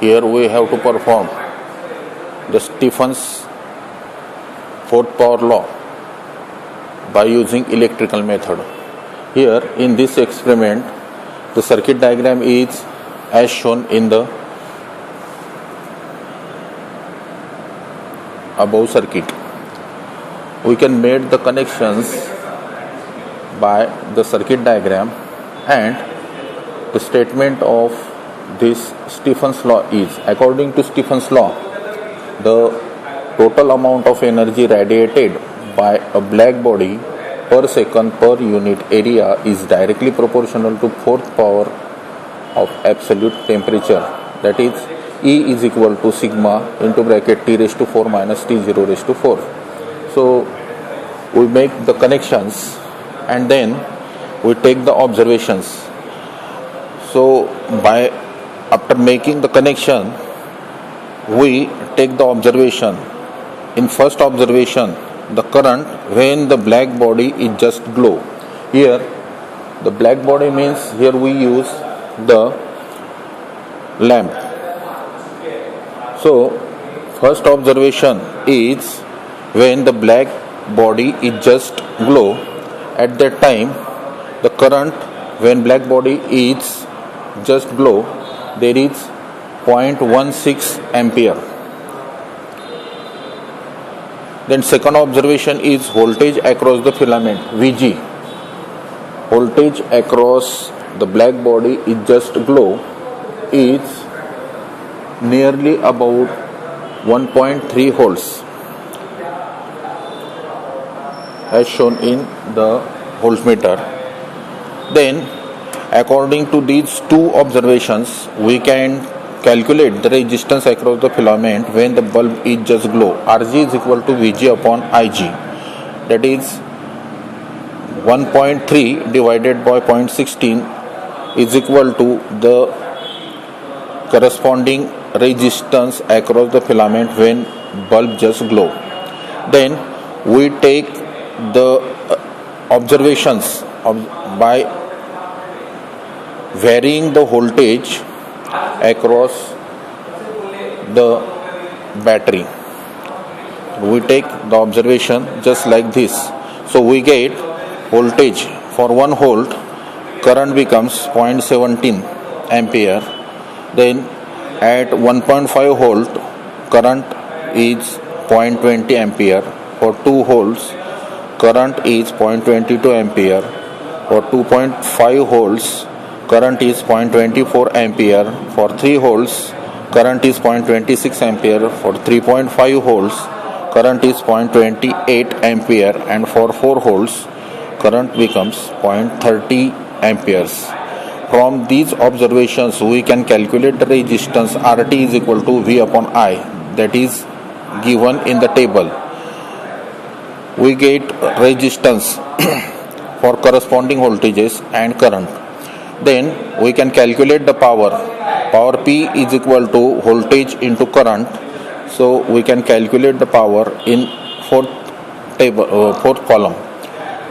here we have to perform the Stephen's fourth power law by using electrical method. Here in this experiment, the circuit diagram is as shown in the above circuit. We can make the connections by the circuit diagram, and the statement of this Stephen's law is, according to Stephen's law, the total amount of energy radiated by a black body per second per unit area is directly proportional to fourth power of absolute temperature, that is E is equal to sigma into bracket T raised to 4 minus T0 raised to 4. So we make the connections and then we take the observations. So after making the connection, we take the observation. In first observation, the current when the black body is just glow. Here the black body means here we use the lamp. So first observation is when the black body is just glow. At that time, the current when black body is just glow, there is 0.16 ampere. Then second observation is voltage across the filament, Vg. Voltage across the black body is just glow is nearly about 1.3 volts, as shown in the voltmeter. Then according to these two observations, we can calculate the resistance across the filament when the bulb is just glow. Rg is equal to Vg upon Ig, that is 1.3 divided by 0.16 is equal to the corresponding resistance across the filament when bulb just glow. Then we take the observations by varying the voltage across the battery. We take the observation just like this. So we get voltage for 1 volt, current becomes 0.17 ampere. Then at 1.5 volt, current is 0.20 ampere. For 2 volts, current is 0.22 ampere. For 2.5 volts, current is 0.24 ampere. For 3 volts, current is 0.26 ampere. For 3.5 volts, current is 0.28 ampere. And for 4 volts, current becomes 0.30 amperes. From these observations, we can calculate the resistance RT is equal to V upon I, that is given in the table. We get resistance for corresponding voltages and current. Then we can calculate the power. Power P is equal to voltage into current. So we can calculate the power in fourth column.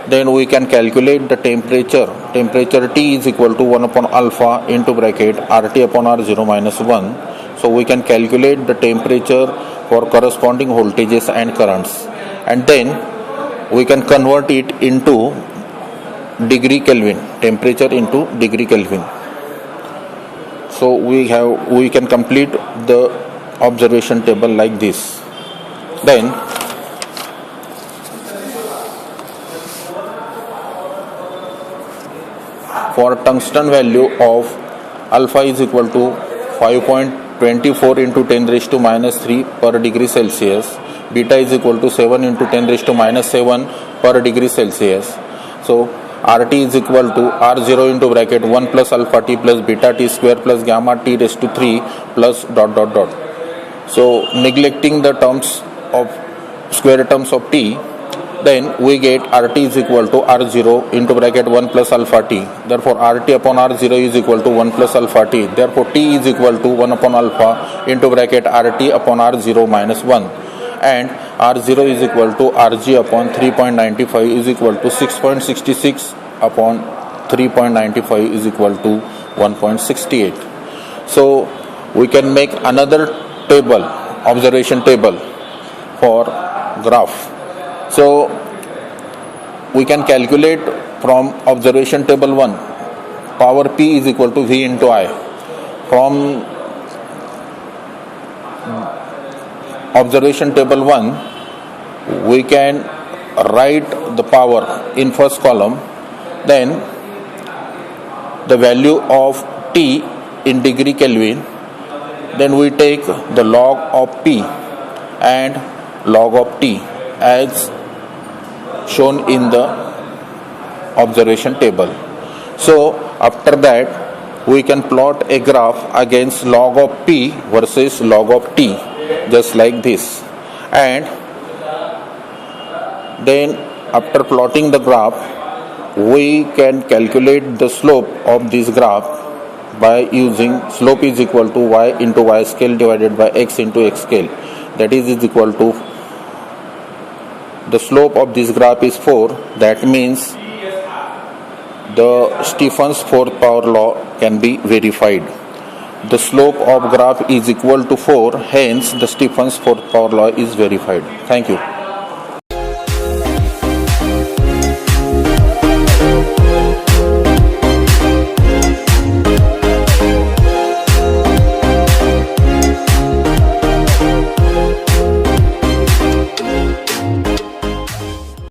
Then we can calculate the temperature. Temperature T is equal to 1 upon alpha into bracket RT upon R0 minus 1. So we can calculate the temperature for corresponding voltages and currents. And then we can convert it into degree Kelvin, temperature into degree Kelvin. So we can complete the observation table like this. Then for tungsten value of alpha is equal to 5.24 into 10 raised to minus 3 per degree Celsius. Beta is equal to 7 into 10 raised to minus 7 per degree Celsius. So RT is equal to R0 into bracket 1 plus alpha T plus beta T square plus gamma T raised to 3 plus ... So neglecting the square terms of T, then we get RT is equal to R0 into bracket 1 plus alpha T. Therefore RT upon R0 is equal to 1 plus alpha T. Therefore T is equal to 1 upon alpha into bracket RT upon R0 minus 1. And R0 is equal to Rg upon 3.95 is equal to 6.66 upon 3.95 is equal to 1.68. So we can make another table, observation table for graph. So we can calculate from observation table 1, power P is equal to V into I. From observation table 1, we can write the power in first column, then the value of T in degree Kelvin, then we take the log of P and log of T as shown in the observation table. So after that we can plot a graph against log of P versus log of T, just like this. And then after plotting the graph, we can calculate the slope of this graph by using slope is equal to y into y scale divided by x into x scale. That is equal to, the slope of this graph is 4. That means the Stephen's fourth power law can be verified. The slope of graph is equal to 4, hence the Stephen's fourth power law is verified. Thank you.